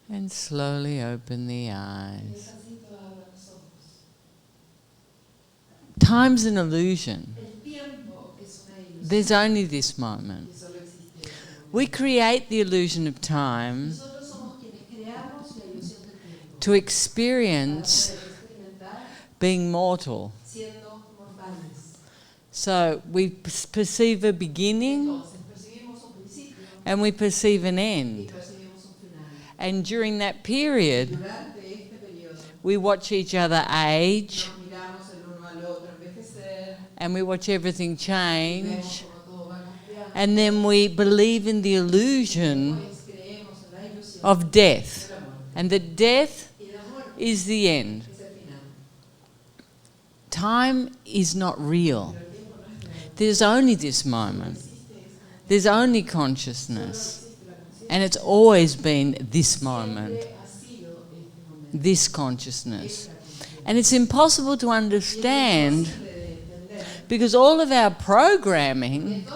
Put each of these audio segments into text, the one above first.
And slowly open the eyes. Time's an illusion. There's only this moment. We create the illusion of time to experience being mortal. So we perceive a beginning and we perceive an end. And during that period, we watch each other age and we watch everything change. And then we believe in the illusion of death. And that death is the end. Time is not real. There's only this moment. There's only consciousness. And it's always been this moment, this consciousness. And it's impossible to understand because all of our programming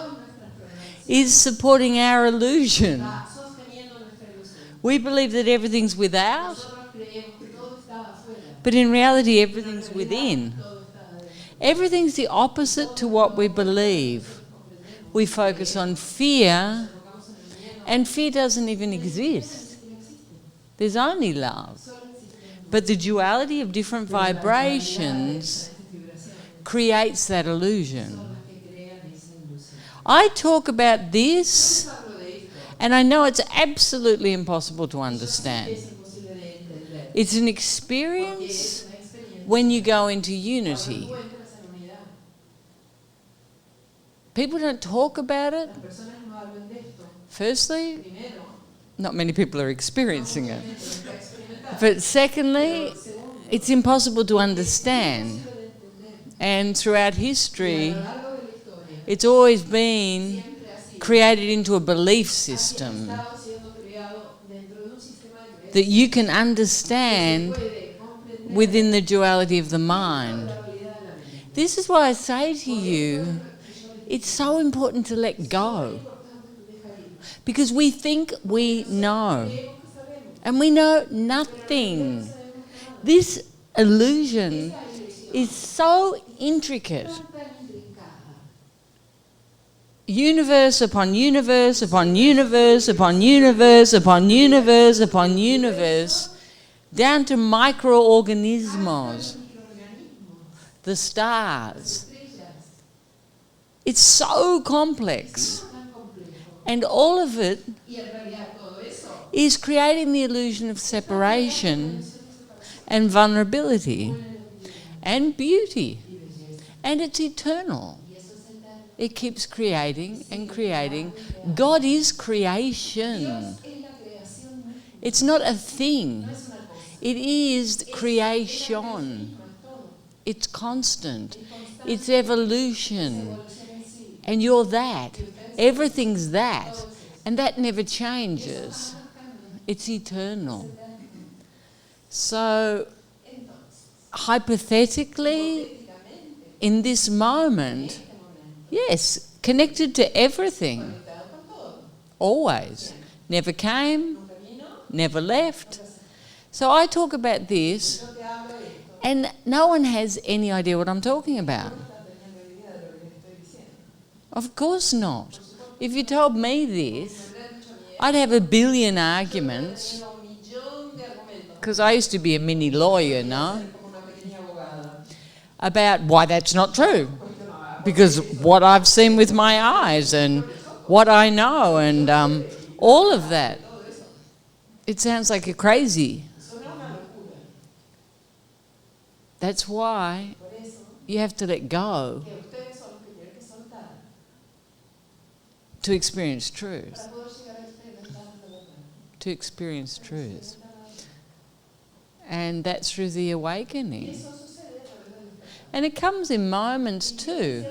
is supporting our illusion. We believe that everything's without, but in reality everything's within. Everything's the opposite to what we believe. We focus on fear, and fear doesn't even exist. There's only love. But the duality of different vibrations creates that illusion. I talk about this, and I know it's absolutely impossible to understand. It's an experience when you go into unity. People don't talk about it. Firstly, not many people are experiencing it. But secondly, it's impossible to understand. And throughout history, it's always been created into a belief system that you can understand within the duality of the mind. This is why I say to you, it's so important to let go. Because we think we know. And we know nothing. This illusion is so intricate. Universe upon universe upon universe upon universe upon universe upon universe, down to microorganisms, the stars. It's so complex. And all of it is creating the illusion of separation and vulnerability and beauty. And it's eternal. It keeps creating and creating. God is creation. It's not a thing. It is creation. It's constant. It's evolution. And you're that. Everything's that. And that never changes. It's eternal. So, hypothetically, in this moment, yes, connected to everything. Always. Never came, never left. So I talk about this, and no one has any idea what I'm talking about. Of course not. If you told me this, I'd have a billion arguments, because I used to be a mini lawyer, no? About why that's not true. Because what I've seen with my eyes and what I know and all of that. It sounds like you're crazy. That's why you have to let go to experience truth. To experience truth. And that's through the awakening. And it comes in moments too.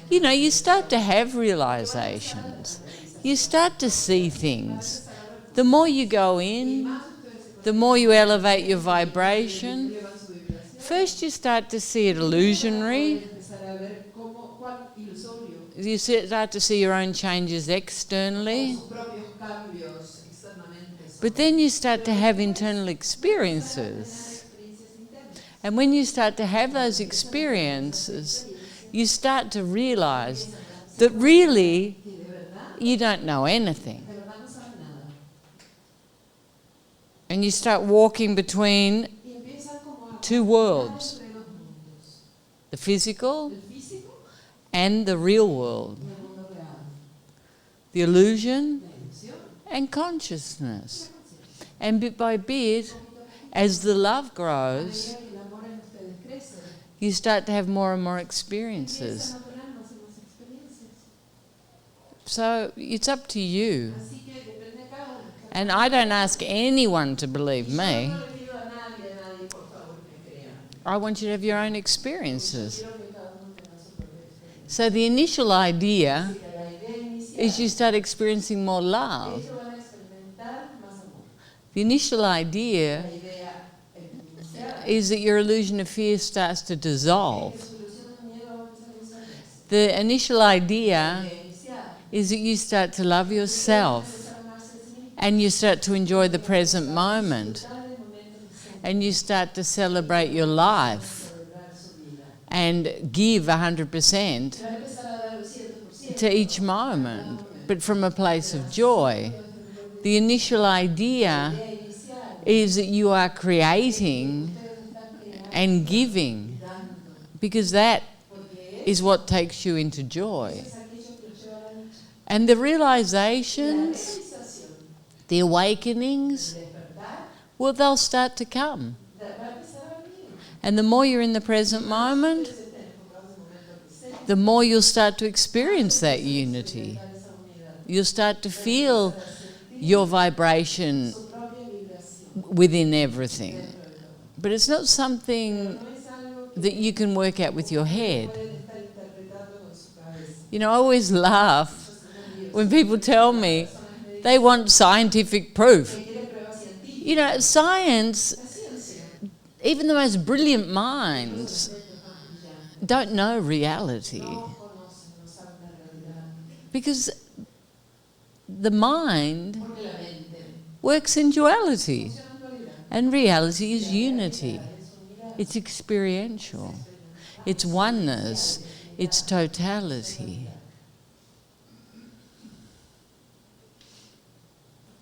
You know, you start to have realizations. You start to see things. The more you go in, the more you elevate your vibration. First you start to see it illusionary. You start to see your own changes externally. But then you start to have internal experiences. And when you start to have those experiences, you start to realize that really you don't know anything. And you start walking between two worlds, the physical and the real world, the illusion and consciousness. And bit by bit, as the love grows, you start to have more and more experiences. So it's up to you. And I don't ask anyone to believe me. I want you to have your own experiences. So the initial idea is you start experiencing more love. The initial idea is that your illusion of fear starts to dissolve. The initial idea is that you start to love yourself and you start to enjoy the present moment and you start to celebrate your life and give 100% to each moment, but from a place of joy. The initial idea is that you are creating and giving, because that is what takes you into joy. And the realizations, the awakenings, well, they'll start to come. And the more you're in the present moment, the more you'll start to experience that unity. You'll start to feel your vibration within everything. But it's not something that you can work out with your head. You know, I always laugh when people tell me they want scientific proof. You know, science, even the most brilliant minds don't know reality. Because the mind works in duality. And reality is unity. It's experiential. It's oneness. It's totality.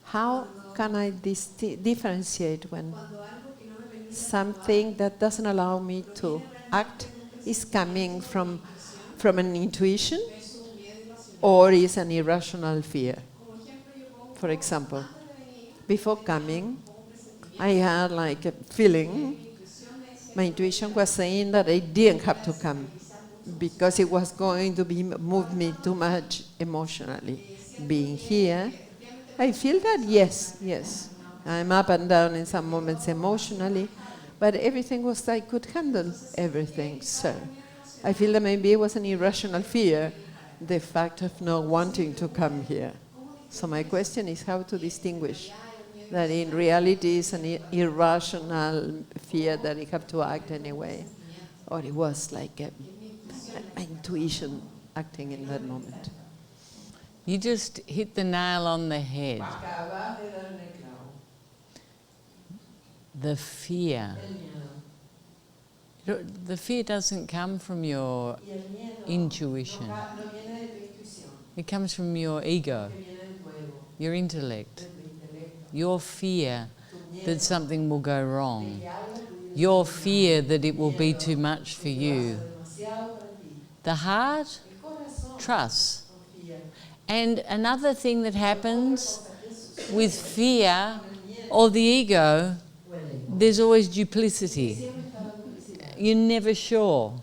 How can I differentiate when something that doesn't allow me to act is coming from an intuition or is an irrational fear? For example, before coming, I had like a feeling, my intuition was saying that I didn't have to come because it was going to move me too much emotionally. Being here, I feel that yes, I'm up and down in some moments emotionally, but everything was, I could handle everything. So I feel that maybe it was an irrational fear, the fact of not wanting to come here. So my question is how to distinguish that in reality it's an irrational fear that I have to act anyway, or it was like my intuition acting in that moment. You just hit the nail on the head. The fear. The fear doesn't come from your intuition. It comes from your ego, your intellect, your fear that something will go wrong, your fear that it will be too much for you. The heart trusts. And another thing that happens with fear or the ego, there's always duplicity. You're never sure.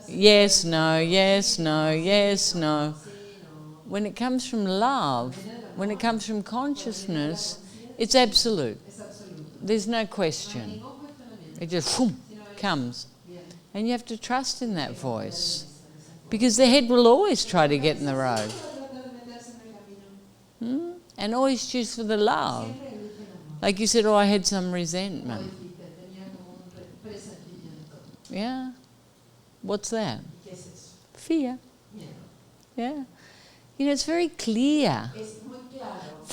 Yes, no, yes, no, yes, no. When it comes from love, when it comes from consciousness, it's absolute. There's no question. It just comes. And you have to trust in that voice. Because the head will always try to get in the road. And always choose for the love. Like you said, oh, I had some resentment. Yeah. What's that? Fear. Yeah. You know, it's very clear.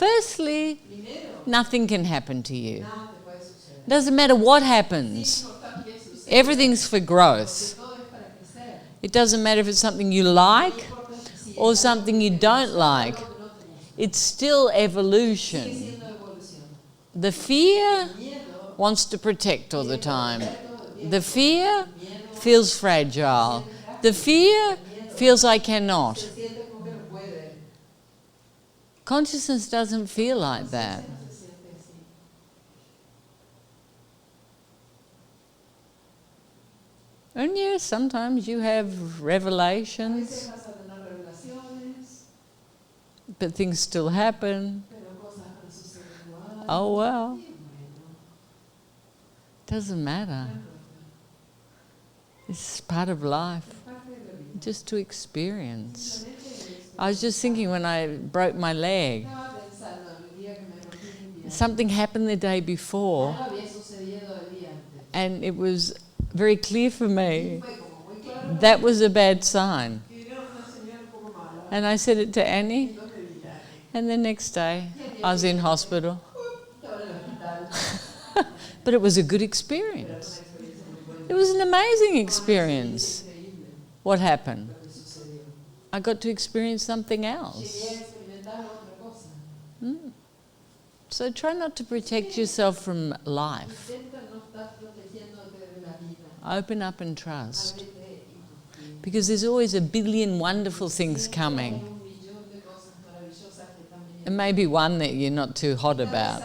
Firstly, nothing can happen to you. Doesn't matter what happens. Everything's for growth. It doesn't matter if it's something you like or something you don't like. It's still evolution. The fear wants to protect all the time. The fear feels fragile. The fear feels I cannot. Consciousness doesn't feel like that. And yes, sometimes you have revelations, but things still happen. Oh well. Doesn't matter. It's part of life. Just to experience. I was just thinking when I broke my leg, something happened the day before, and it was very clear for me that was a bad sign. And I said it to Annie, and the next day I was in hospital. But it was a good experience. It was an amazing experience. What happened? I got to experience something else. So try not to protect yourself from life. Open up and trust. Because there's always a billion wonderful things coming. And maybe one that you're not too hot about.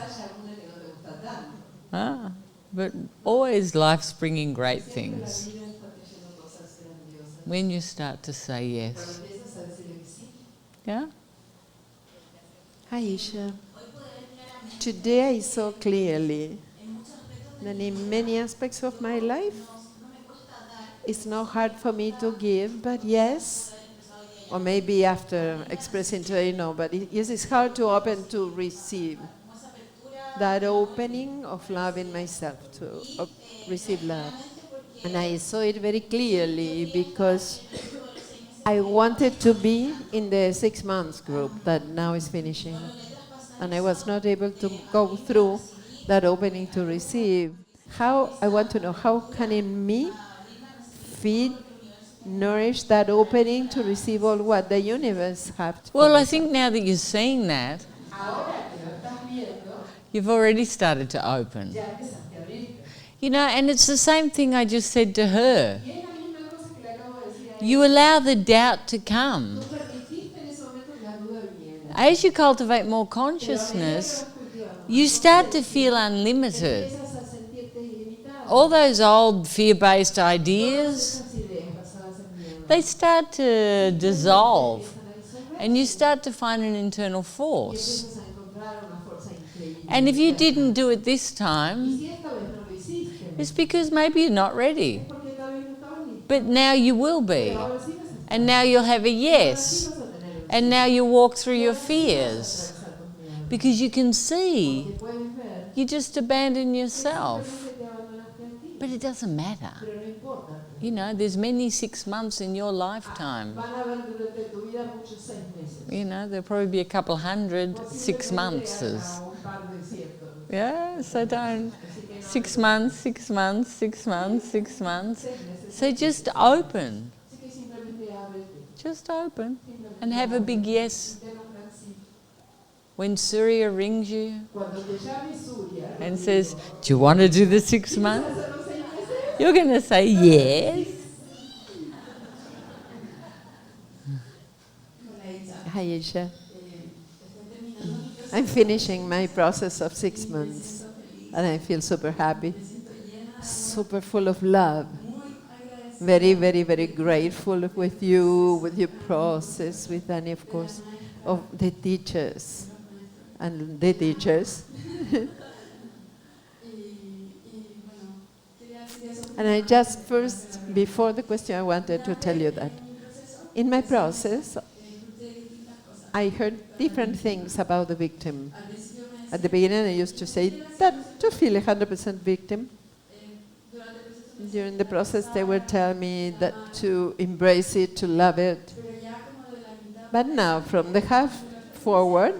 But always life's bringing great things. When you start to say yes. Yeah? Hi, Isha. Today I saw clearly that in many aspects of my life, it's not hard for me to give, but yes, or maybe after expressing today, no, but yes, it's hard to open to receive. That opening of love in myself, to receive love. And I saw it very clearly because I wanted to be in the 6 months group that now is finishing. And I was not able to go through that opening to receive. I want to know, how can in me feed, nourish that opening to receive all what the universe has? Well, I think now that you're seeing that, you've already started to open. You know, and it's the same thing I just said to her. You allow the doubt to come. As you cultivate more consciousness, you start to feel unlimited. All those old fear-based ideas, they start to dissolve, and you start to find an internal force. And if you didn't do it this time, it's because maybe you're not ready. But now you will be. And now you'll have a yes. And now you walk through your fears. Because you can see you just abandon yourself. But it doesn't matter. You know, there's many 6 months in your lifetime. You know, there'll probably be a couple hundred 6 months. Yeah, so don't. 6 months, 6 months, 6 months, 6 months. So just open. Just open. And have a big yes. When Surya rings you and says, do you want to do the 6 months? You're going to say yes. Hi, Isha. I'm finishing my process of 6 months, and I feel super happy, super full of love. Very, very, very grateful with you, with your process, with Annie, of course, of the teachers and the teachers. And I just first, before the question, I wanted to tell you that in my process, I heard different things about the victim. At the beginning, I used to say that to feel 100% victim. During the process, they would tell me that to embrace it, to love it. But now, from the half forward,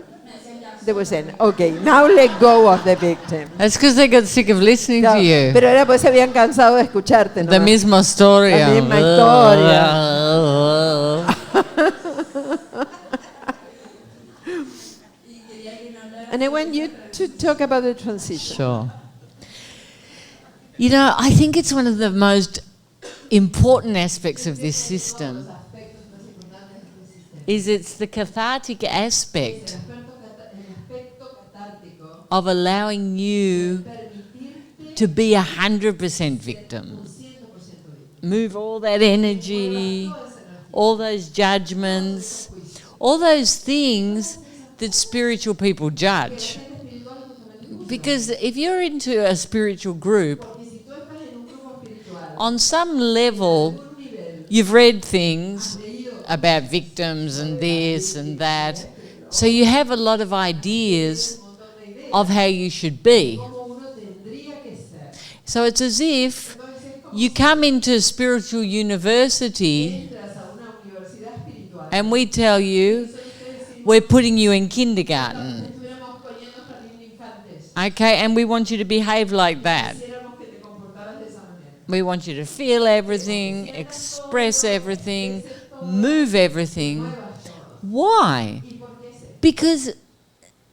they were saying, okay, now let go of the victim. That's because they got sick of listening No, to you. pero era pues se habían cansado de escucharte. The nomás. misma historia. La misma historia. And I want you to talk about the transition. Sure. You know, I think it's one of the most important aspects of this system is it's the cathartic aspect of allowing you to be 100% victim. Move all that energy, all those judgments, all those things that spiritual people judge. Because if you're into a spiritual group, on some level, you've read things about victims and this and that, so you have a lot of ideas of how you should be. So it's as if you come into spiritual university and we tell you, we're putting you in kindergarten. Okay, and we want you to behave like that. We want you to feel everything, express everything, move everything. Why? Because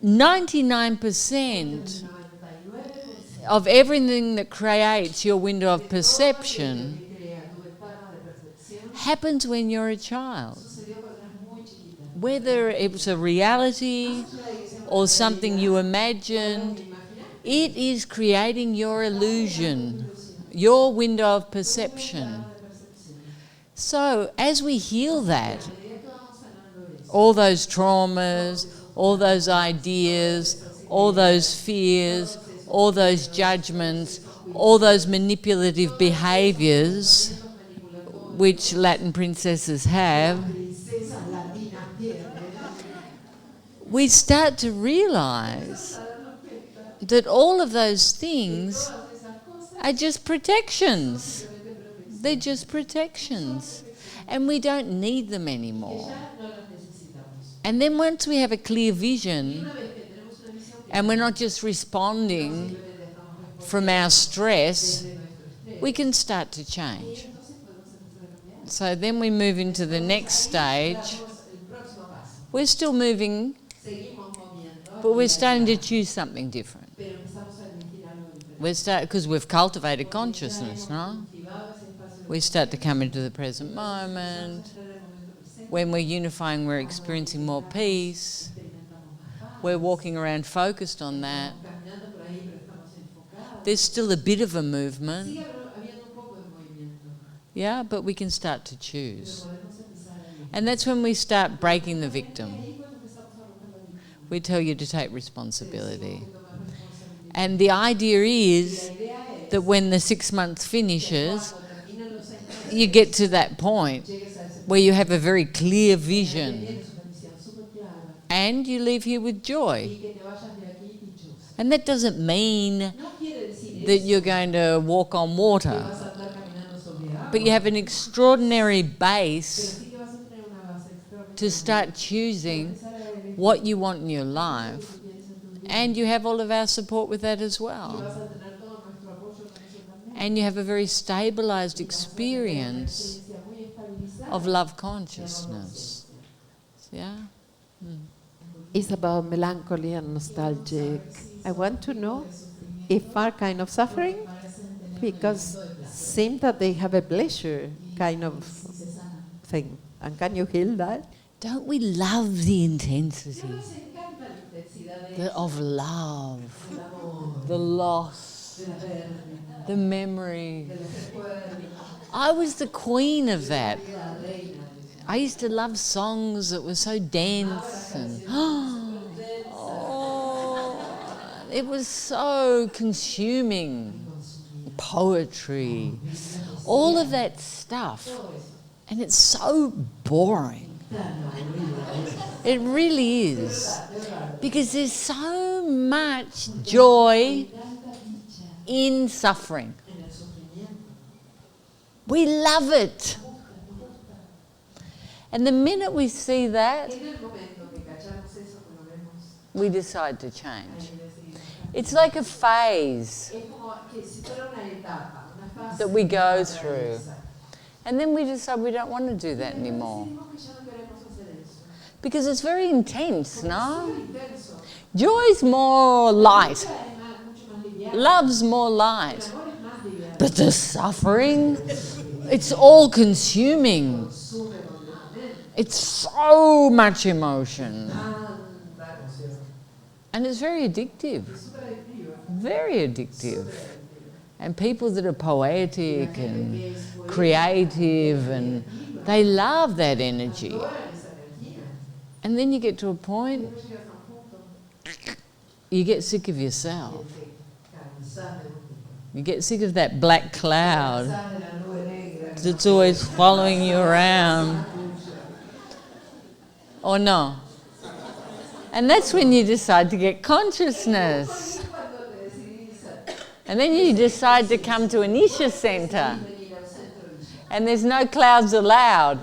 99% of everything that creates your window of perception happens when you're a child. Whether it was a reality or something you imagined, it is creating your illusion, your window of perception. So as we heal that, all those traumas, all those ideas, all those fears, all those judgments, all those manipulative behaviours which Latin princesses have, we start to realise that all of those things are just protections. They're just protections. And we don't need them anymore. And then once we have a clear vision, and we're not just responding from our stress, we can start to change. So then we move into the next stage. We're still moving, but we're starting to choose something different. Because we've cultivated consciousness, no? We start to come into the present moment. When we're unifying, we're experiencing more peace. We're walking around focused on that. There's still a bit of a movement. Yeah, but we can start to choose. And that's when we start breaking the victim. We tell you to take responsibility. And the idea is that when the 6 months finishes, you get to that point where you have a very clear vision and you leave here with joy. And that doesn't mean that you're going to walk on water, but you have an extraordinary base to start choosing what you want in your life, and you have all of our support with that as well. And you have a very stabilized experience of love consciousness. Yeah? It's about melancholy and nostalgic. I want to know if are kind of suffering, because it seems that they have a pleasure kind of thing. And can you heal that? Don't we love the intensity of love, the loss, the memory? I was the queen of that. I used to love songs that were so dense and it was so consuming. Poetry, all of that stuff, and it's so boring. It really is, because there's so much joy in suffering. We love it. And the minute we see that, we decide to change. It's like a phase that we go through. And then we decide we don't want to do that anymore. Because it's very intense, no? Joy's more light. Love's more light. But the suffering, it's all consuming. It's so much emotion. And it's very addictive. Very addictive. And people that are poetic and creative, and they love that energy. And then you get to a point, you get sick of yourself. You get sick of that black cloud that's always following you around. Or no? And that's when you decide to get consciousness. And then you decide to come to an Isha center. And there's no clouds allowed.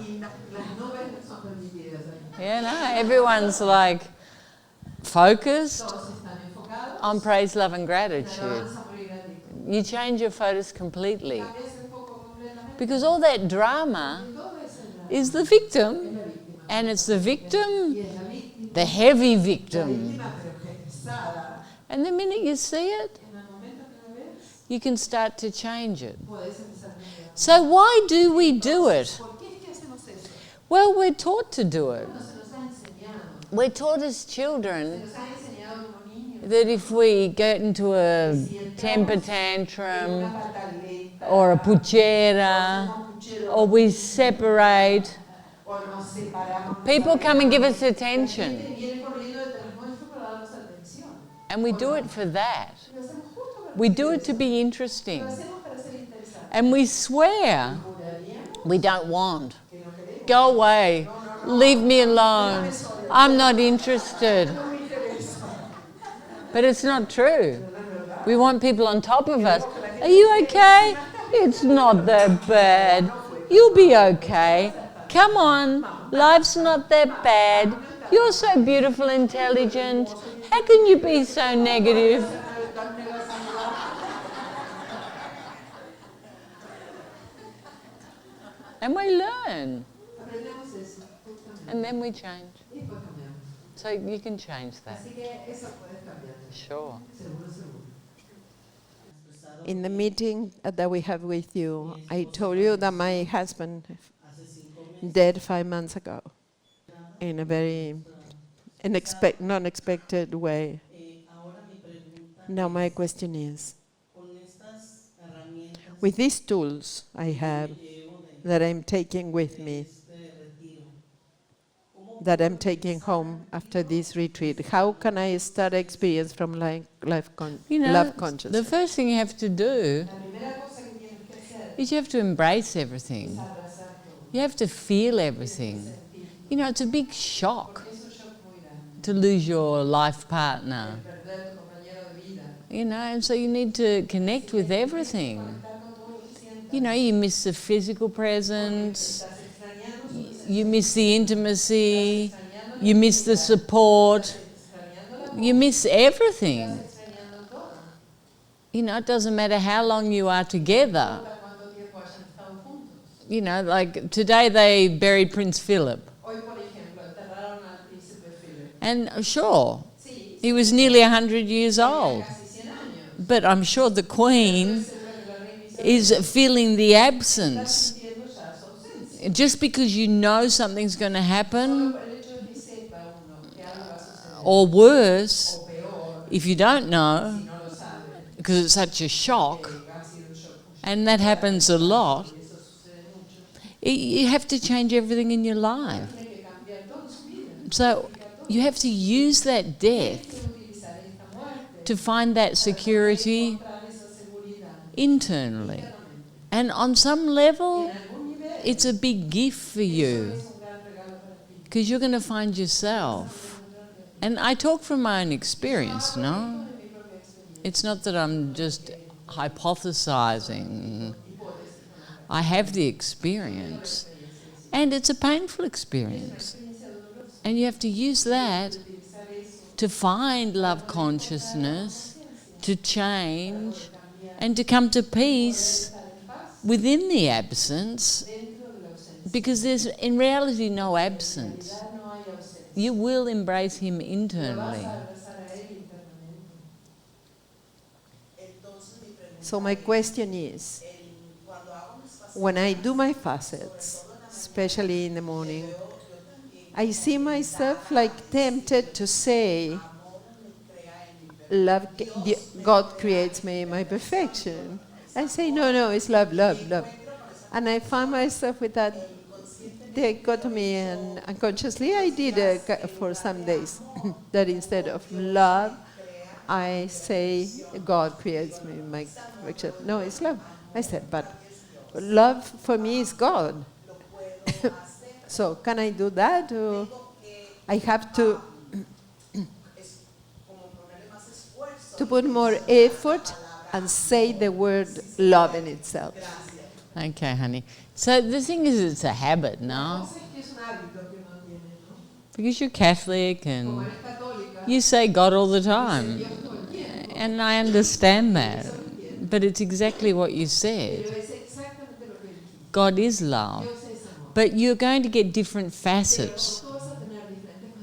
You know, everyone's like focused on praise, love and gratitude. You change your focus completely. Because all that drama is the victim. And it's the victim, the heavy victim. And the minute you see it, you can start to change it. So why do we do it? Well, we're taught to do it. We're taught as children that if we get into a temper tantrum or a puchera or we separate, people come and give us attention. And we do it for that. We do it to be interesting. And we swear we don't want. Go away. Leave me alone. I'm not interested. But it's not true. We want people on top of us. Are you okay? It's not that bad. You'll be okay. Come on. Life's not that bad. You're so beautiful, intelligent. How can you be so negative? And we learn. And then we change. So you can change that. Sure. In the meeting that we have with you, I told you that my husband died 5 months ago in a very non-expected way. Now my question is, with these tools I have that I'm taking with me, that I'm taking home after this retreat, how can I start experience from love consciousness? The first thing you have to do is you have to embrace everything. You have to feel everything. You know, it's a big shock to lose your life partner. You know, and so you need to connect with everything. You know, you miss the physical presence, you miss the intimacy, you miss the support, you miss everything. You know, it doesn't matter how long you are together. You know, like today they buried Prince Philip. And sure, he was nearly 100 years old. But I'm sure the Queen is feeling the absence. Just because you know something's going to happen, or worse, if you don't know, because it's such a shock, and that happens a lot, you have to change everything in your life. So you have to use that death to find that security internally. And on some level, it's a big gift for you, because you're going to find yourself. And I talk from my own experience, no? It's not that I'm just hypothesizing. I have the experience. And it's a painful experience. And you have to use that to find love consciousness, to change, and to come to peace within the absence, because there's in reality no absence. You will embrace him internally. So my question is, when I do my facets, especially in the morning, I see myself like tempted to say, love, God creates me in my perfection. I say, no, it's love, love, love. And I find myself with that dichotomy, and unconsciously I did for some days, that instead of love, I say, God creates me in my perfection. No, it's love. I said, but love for me is God. So can I do that? Or I have to put more effort and say the word love in itself. Okay, honey. So the thing is, it's a habit, no? Because you're Catholic and you say God all the time. And I understand that. But it's exactly what you said. God is love. But you're going to get different facets.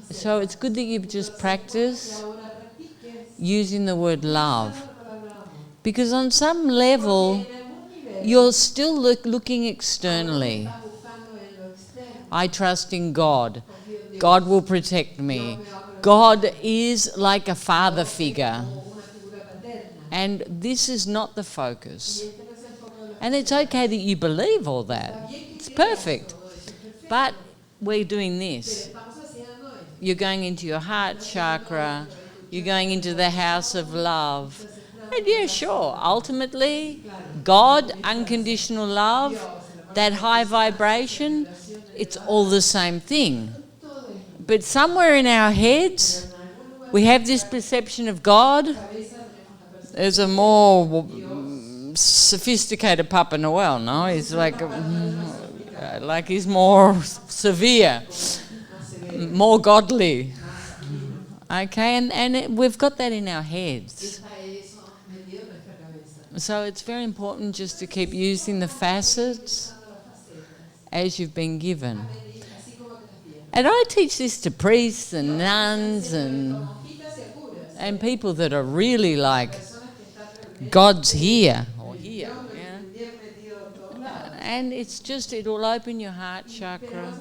So it's good that you've just practiced using the word love. Because on some level, you're still looking externally. I trust in God. God will protect me. God is like a father figure. And this is not the focus. And it's okay that you believe all that. It's perfect. But we're doing this. You're going into your heart chakra. You're going into the house of love. And yeah, sure, ultimately, God, unconditional love, that high vibration, it's all the same thing. But somewhere in our heads, we have this perception of God. There's a more sophisticated Papa Noel, no? He's like he's more severe, more godly. Okay, and we've got that in our heads. So it's very important just to keep using the facets as you've been given. And I teach this to priests and nuns and people that are really like, God's here, or here, yeah. And it's just, it will open your heart chakra.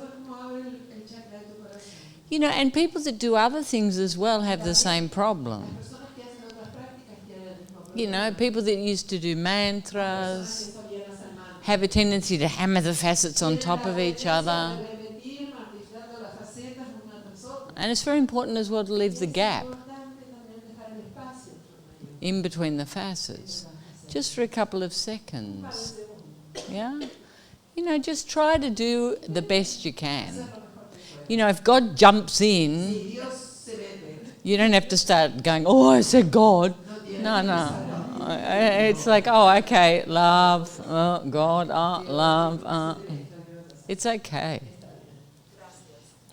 You know, and people that do other things as well have the same problem. You know, people that used to do mantras have a tendency to hammer the facets on top of each other. And it's very important as well to leave the gap in between the facets, just for a couple of seconds. Yeah? You know, just try to do the best you can. You know, if God jumps in, you don't have to start going, oh, I said God. No. It's like, oh, okay, love, God, love. It's okay.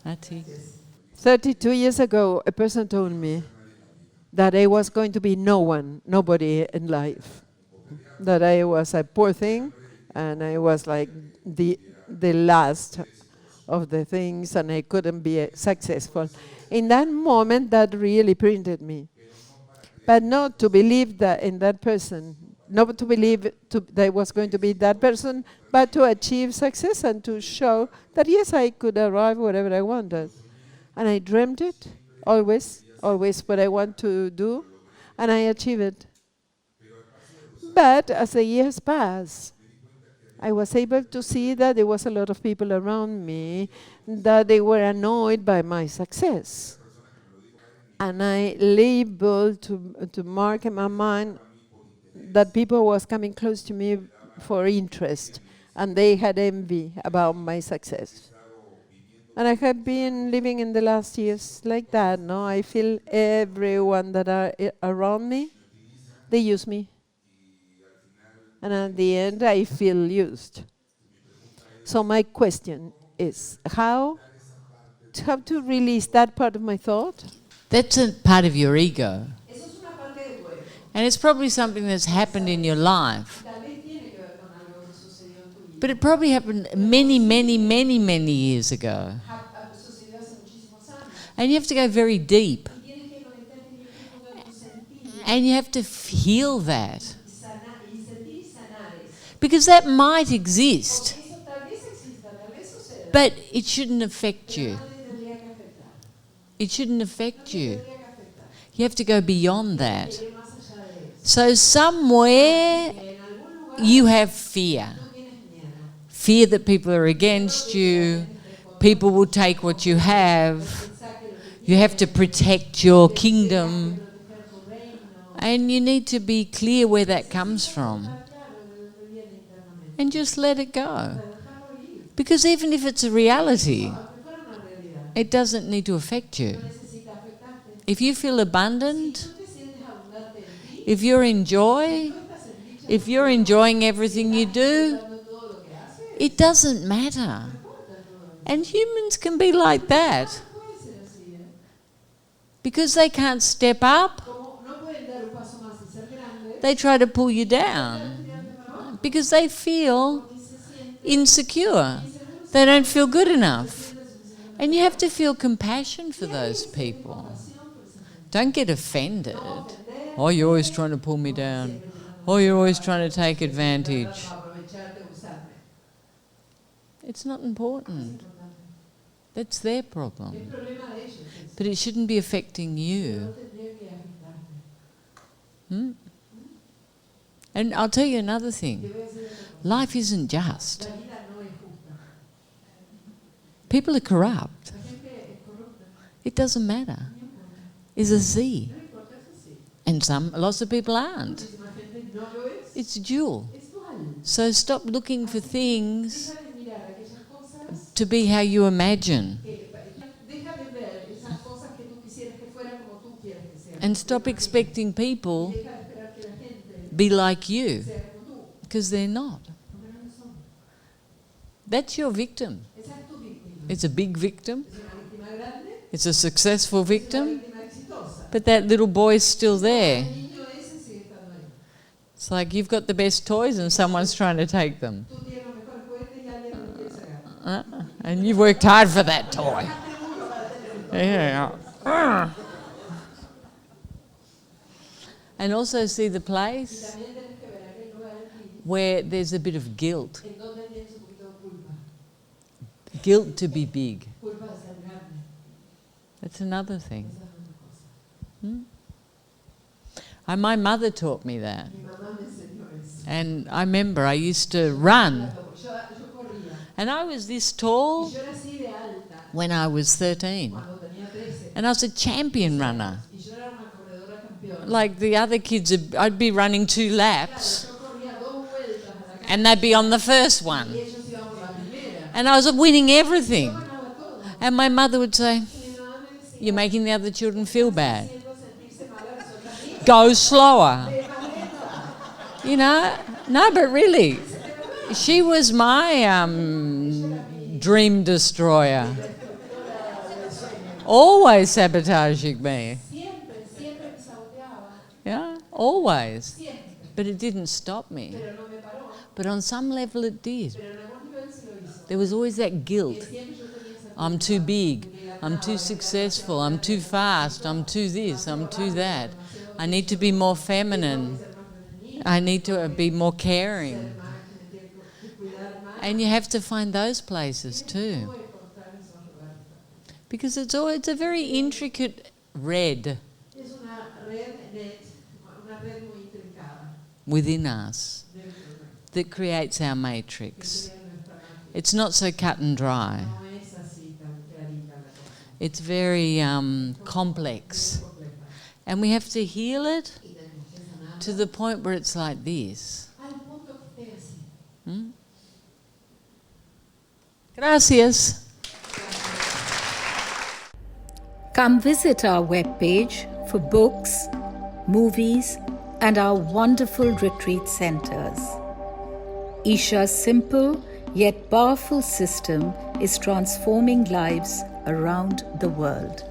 That's it. 32 years ago, a person told me that I was going to be nobody in life. That I was a poor thing, and I was like the last of the things, and I couldn't be successful. In that moment, that really printed me. But not to believe that in that person, not to believe that I was going to be that person, but to achieve success and to show that yes, I could arrive wherever I wanted. And I dreamt it, always what I want to do, and I achieved it. But as the years passed, I was able to see that there was a lot of people around me that they were annoyed by my success. And I labeled to mark in my mind that people was coming close to me for interest, and they had envy about my success. And I have been living in the last years like that, no? I feel everyone that are around me, they use me. And at the end, I feel used. So my question is, how to release that part of my thought That's a part of your ego. And it's probably something that's happened in your life. But it probably happened many, many, many, many years ago. And you have to go very deep. And you have to heal that. Because that might exist. But it shouldn't affect you. It shouldn't affect you. You have to go beyond that. So somewhere you have fear. Fear that people are against you. People will take what you have. You have to protect your kingdom. And you need to be clear where that comes from. And just let it go. Because even if it's a reality, it doesn't need to affect you. If you feel abundant, if you're enjoying everything you do, it doesn't matter. And humans can be like that. Because they can't step up, they try to pull you down. Because they feel insecure. They don't feel good enough. And you have to feel compassion for those people. Don't get offended. Oh, you're always trying to pull me down. Oh, you're always trying to take advantage. It's not important. That's their problem. But it shouldn't be affecting you. And I'll tell you another thing. Life isn't just. People are corrupt. It doesn't matter. It's a Z. And lots of people aren't. It's dual. So stop looking for things to be how you imagine. And stop expecting people be like you, because they're not. That's your victim. It's a big victim. It's a successful victim. But that little boy's still there. It's like you've got the best toys and someone's trying to take them. And you've worked hard for that toy. Yeah. And also see the place where there's a bit of guilt. Guilt to be big. That's another thing. My mother taught me that. And I remember I used to run. And I was this tall when I was 13. And I was a champion runner. Like the other kids, I'd be running 2 laps and they'd be on the first one. And I was winning everything. And my mother would say, "You're making the other children feel bad. Go slower." You know? No, but really, she was my dream destroyer. Always sabotaging me. Yeah, always. But it didn't stop me. But on some level it did. There was always that guilt. I'm too big. I'm too successful. I'm too fast. I'm too this. I'm too that. I need to be more feminine. I need to be more caring. And you have to find those places too. Because it's a very intricate red within us that creates our matrix. It's not so cut and dry. It's very complex. And we have to heal it to the point where it's like this. Gracias. Come visit our webpage for books, movies, and our wonderful retreat centers. Isha's simple yet powerful system is transforming lives around the world.